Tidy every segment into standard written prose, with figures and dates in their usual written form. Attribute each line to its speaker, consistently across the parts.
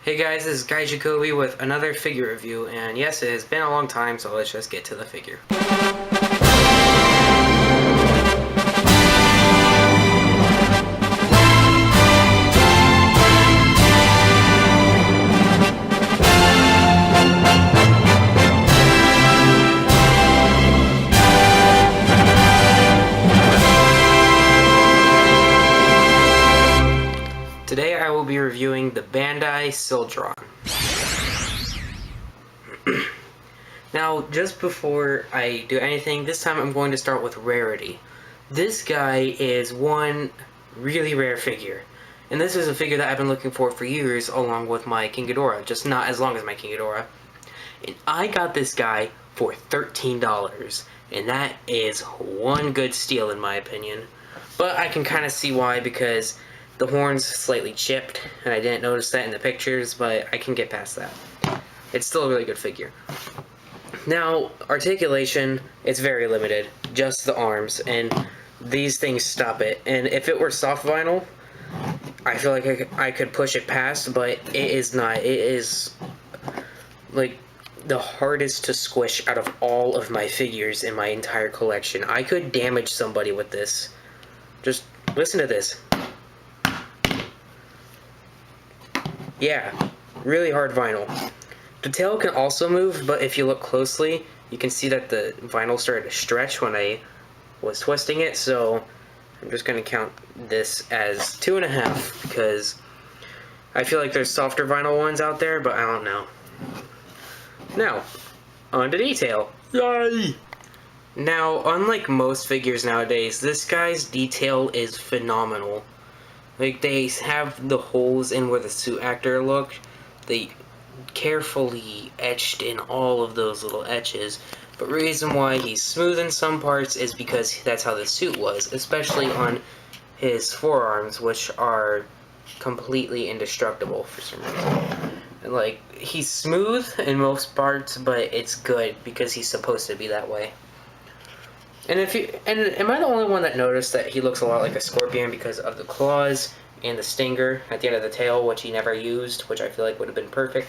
Speaker 1: Hey guys, this is Guy Jacoby with another figure review, and yes, it has been a long time, so let's just get to the figure. Today I will be reviewing the Bandai Sildron. Now, just before I do anything, this time I'm going to start with rarity. This guy is one really rare figure. And this is a figure that I've been looking for years along with my King Ghidorah, just not as long as my King Ghidorah. And I got this guy for $13, and that is one good steal in my opinion. But I can kind of see why, because the horn's slightly chipped, and I didn't notice that in the pictures, but I can get past that. It's still a really good figure. Now, articulation, it's very limited. Just the arms, and these things stop it. And if it were soft vinyl, I feel like I could push it past, but it is not. It is, like, the hardest to squish out of all of my figures in my entire collection. I could damage somebody with this. Just listen to this. Yeah, really hard vinyl. The tail can also move, but if you look closely, you can see that the vinyl started to stretch when I was twisting it, so I'm just going to count this as 2.5, because I feel like there's softer vinyl ones out there, but I don't know. Now, on to detail. Yay! Now, unlike most figures nowadays, this guy's detail is phenomenal. Like, they have the holes in where the suit actor looked. They carefully etched in all of those little etches. But the reason why he's smooth in some parts is because that's how the suit was, especially on his forearms, which are completely indestructible for some reason. And, like, he's smooth in most parts, but it's good because he's supposed to be that way. And am I the only one that noticed that he looks a lot like a scorpion because of the claws and the stinger at the end of the tail, which he never used, which I feel like would have been perfect.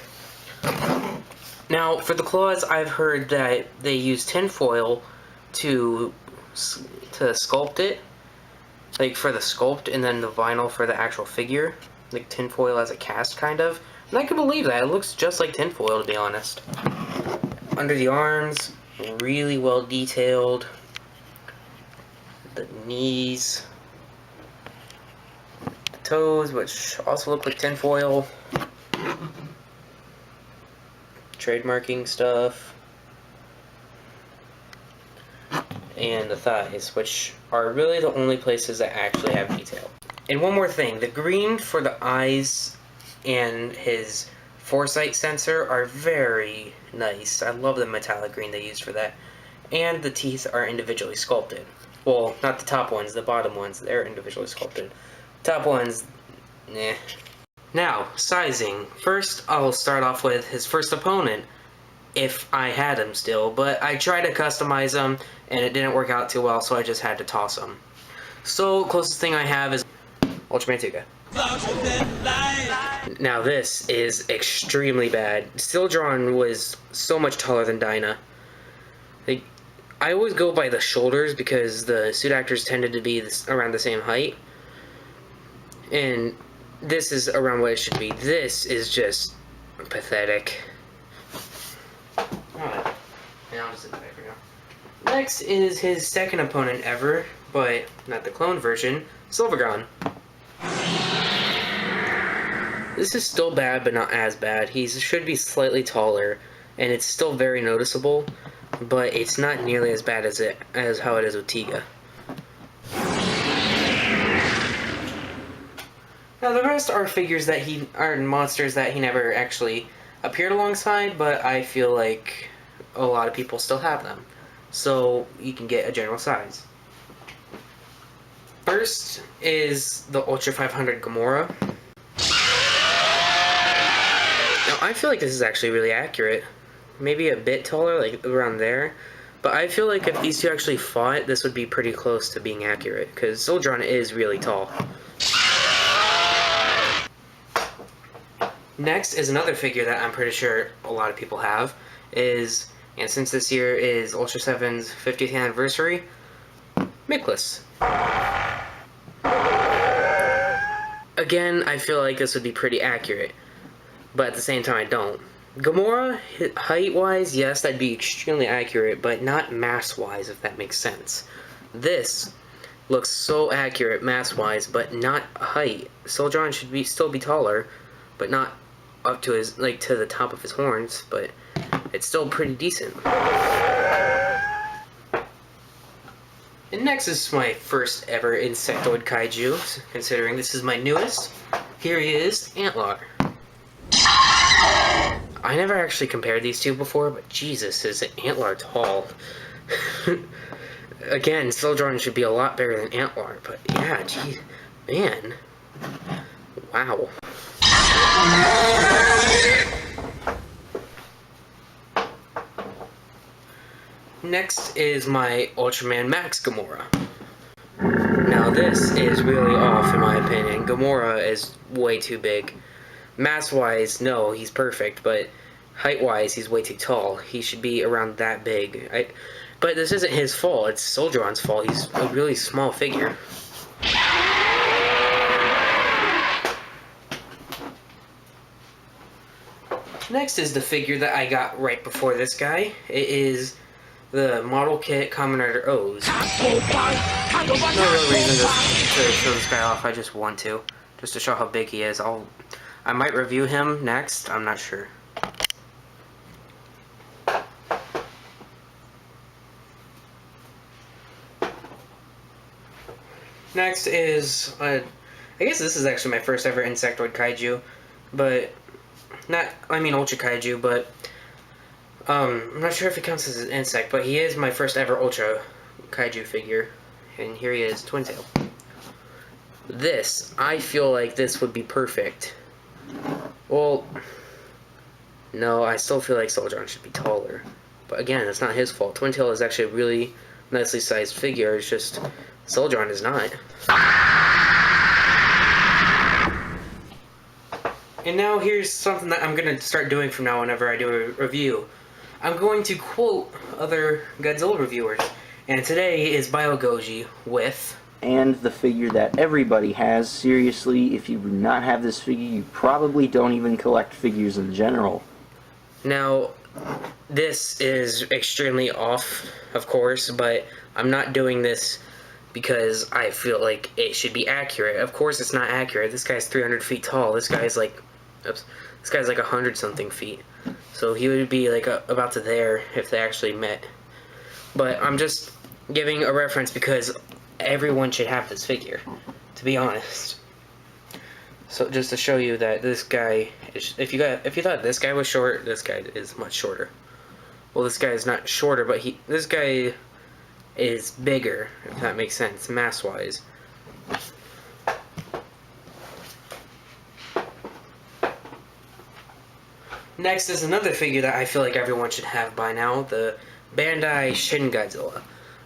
Speaker 1: Now, for the claws, I've heard that they use tinfoil to sculpt it, like for the sculpt, and then the vinyl for the actual figure, like tinfoil as a cast, kind of. And I can believe that. It looks just like tinfoil, to be honest. Under the arms, really well detailed. The knees, the toes, which also look like tinfoil, trademarking stuff, and the thighs, which are really the only places that actually have detail. And one more thing, the green for the eyes and his foresight sensor are very nice. I love the metallic green they used for that. And the teeth are individually sculpted. Well, not the top ones, the bottom ones, they're individually sculpted. Top ones, nah. Now, sizing. First, I'll start off with his first opponent, if I had him still, but I tried to customize him, and it didn't work out too well, so I just had to toss him. So, closest thing I have is Ultraman Tuga. Now, this is extremely bad. Sildron was so much taller than Dinah. Like, I always go by the shoulders because the suit actors tended to be around the same height. And this is around what it should be. This is just pathetic. Alright. Now I'll just sit back for now. Next is his second opponent ever, but not the clone version, Silvergon. This is still bad, but not as bad. He should be slightly taller, and it's still very noticeable. But it's not nearly as bad as how it is with Tiga. Now the rest are figures that are monsters that he never actually appeared alongside, but I feel like a lot of people still have them, so you can get a general size. First is the Ultra 500 Gamora. Now I feel like this is actually really accurate. Maybe a bit taller, like around there. But I feel like if these two actually fought, this would be pretty close to being accurate, because Sildron is really tall. Next is another figure that I'm pretty sure a lot of people have, and since this year is Ultra 7's 50th anniversary, Miklas. Again, I feel like this would be pretty accurate, but at the same time I don't. Gamora, height-wise, yes, that'd be extremely accurate, but not mass-wise, if that makes sense. This looks so accurate mass-wise, but not height. Sildron should still be taller, but not up to his, like, to the top of his horns, but it's still pretty decent. And next is my first ever insectoid kaiju, considering this is my newest. Here he is, Antlar. I never actually compared these two before, but Jesus, is Antlar tall. Again, Sildron should be a lot bigger than Antlar, but yeah, geez, man. Wow. Next is my Ultraman Max Gamora. Now this is really off in my opinion. Gamora is way too big. Mass-wise, no, he's perfect, but height-wise, he's way too tall. He should be around that big. But this isn't his fault, it's Sildron's fault. He's a really small figure. Next is the figure that I got right before this guy. It is the model kit Kamen Rider O's. No real reason to show this guy off, I just want to. Just to show how big he is. I might review him next, I'm not sure. Next is, I guess this is actually my first ever Insectoid Kaiju, but, Ultra Kaiju, but, I'm not sure if it counts as an insect, but he is my first ever Ultra Kaiju figure, and here he is, Twin Tail. This, I feel like this would be perfect. Well, no, I still feel like Sildron should be taller, but again, it's not his fault. Twin Tail is actually a really nicely sized figure, it's just Sildron is not. And now here's something that I'm going to start doing from now whenever I do a review. I'm going to quote other Godzilla reviewers. And today is BioGoji with...
Speaker 2: And the figure that everybody has. Seriously, if you do not have this figure, you probably don't even collect figures in general.
Speaker 1: Now, this is extremely off, of course, but I'm not doing this because I feel like it should be accurate. Of course it's not accurate. This guy's 300 feet tall. This guy's like 100 something feet. So he would be like about to there if they actually met. But I'm just giving a reference because everyone should have this figure, to be honest. So just to show you that this guy is, if you thought this guy was short, this guy is much shorter. Well, this guy is not shorter, but this guy is bigger, if that makes sense, mass-wise. Next is another figure that I feel like everyone should have by now, the Bandai Shin Godzilla.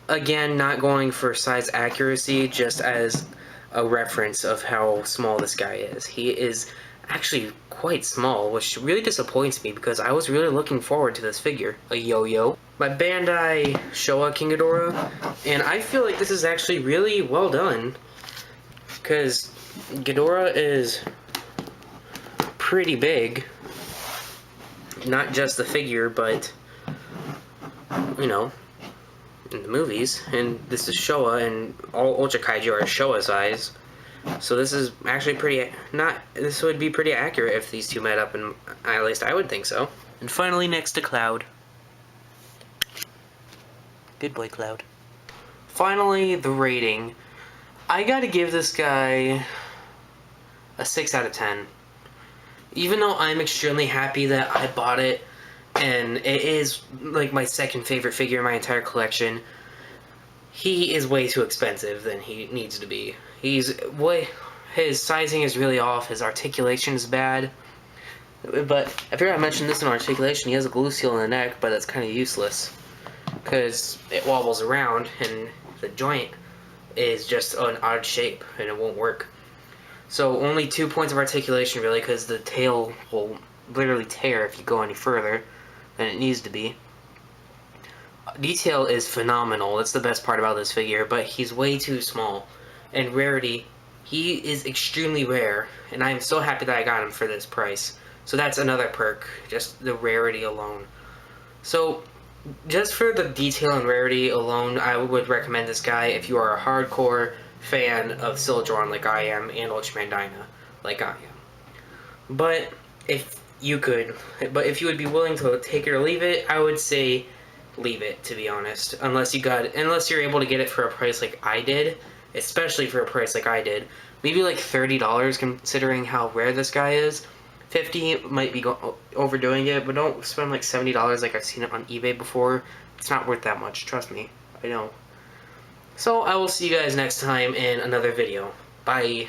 Speaker 1: Again, not going for size accuracy, just as a reference of how small this guy is. He is actually quite small, which really disappoints me because I was really looking forward to this figure, a yo-yo. By Bandai Showa King Ghidorah, and I feel like this is actually really well done because Ghidorah is pretty big. Not just the figure, but, you know, in the movies. And this is Showa, and all Ultra Kaiju are Showa size. So this is actually this would be pretty accurate if these two met up, and at least I would think so. And finally, next to Cloud. Good boy, Cloud. Finally, the rating. I gotta give this guy a 6 out of 10. Even though I'm extremely happy that I bought it, and it is like my second favorite figure in my entire collection, he is way too expensive than he needs to be. His sizing is really off, his articulation is bad. But I forgot I mentioned this in articulation, he has a glue seal in the neck, but that's kind of useless. Because it wobbles around, and the joint is just an odd shape, and it won't work. So only 2 points of articulation really, because the tail will literally tear if you go any further than it needs to be. Detail is phenomenal. That's the best part about this figure, but he's way too small. And rarity, he is extremely rare, and I am so happy that I got him for this price. So that's another perk, just the rarity alone. So just for the detail and rarity alone, I would recommend this guy if you are a hardcore fan of Sildron like I am, and Ultraman Dyna like I am. But if you would be willing to take it or leave it, I would say leave it, to be honest. Unless you're able to get it for a price like I did, especially for a price like I did. Maybe like $30 considering how rare this guy is. 50 might be overdoing it, but don't spend like $70 like I've seen it on eBay before. It's not worth that much, trust me. I know. So I will see you guys next time in another video. Bye.